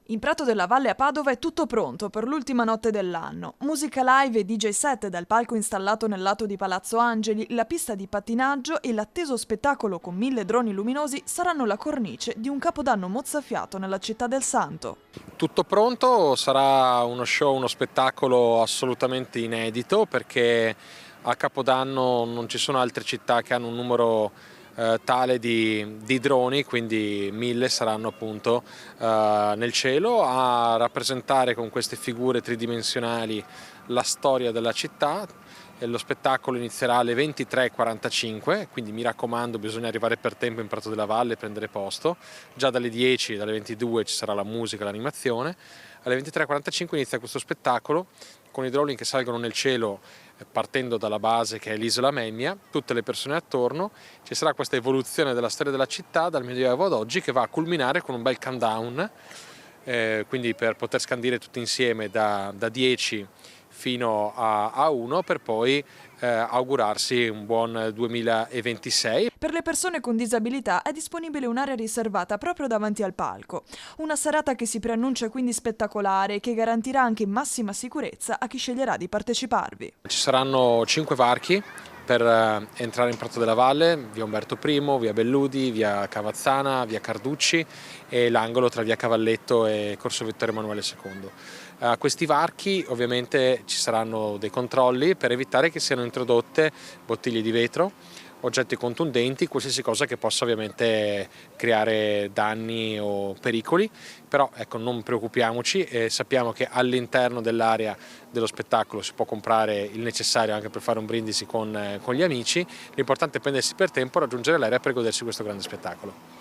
In Prato della Valle a Padova è tutto pronto per l'ultima notte dell'anno. Musica live e DJ set dal palco installato nel lato di Palazzo Angeli, la pista di pattinaggio e l'atteso spettacolo con 1000 droni luminosi saranno la cornice di un capodanno mozzafiato nella città del Santo. Tutto pronto, sarà uno show, uno spettacolo assolutamente inedito perché a Capodanno non ci sono altre città che hanno un numero tale di droni, quindi 1000 saranno appunto nel cielo a rappresentare con queste figure tridimensionali la storia della città. E lo spettacolo inizierà alle 23:45, quindi mi raccomando, bisogna arrivare per tempo in Prato della Valle e prendere posto. Già dalle 10, dalle 22 ci sarà la musica, l'animazione. Alle 23:45 inizia questo spettacolo con i droni che salgono nel cielo partendo dalla base che è l'isola Memmia, tutte le persone attorno. Ci sarà questa evoluzione della storia della città dal Medioevo ad oggi che va a culminare con un bel countdown, quindi per poter scandire tutti insieme da 10 fino a 1 per poi augurarsi un buon 2026. Per le persone con disabilità è disponibile un'area riservata proprio davanti al palco. Una serata che si preannuncia quindi spettacolare e che garantirà anche massima sicurezza a chi sceglierà di parteciparvi. Ci saranno 5 varchi per entrare in Prato della Valle, via Umberto I, via Belludi, via Cavazzana, via Carducci e l'angolo tra via Cavalletto e Corso Vittorio Emanuele II. A questi varchi ovviamente ci saranno dei controlli per evitare che siano introdotte bottiglie di vetro, oggetti contundenti, qualsiasi cosa che possa ovviamente creare danni o pericoli, però ecco, non preoccupiamoci, sappiamo che all'interno dell'area dello spettacolo si può comprare il necessario anche per fare un brindisi con gli amici, l'importante è prendersi per tempo, raggiungere l'area per godersi questo grande spettacolo.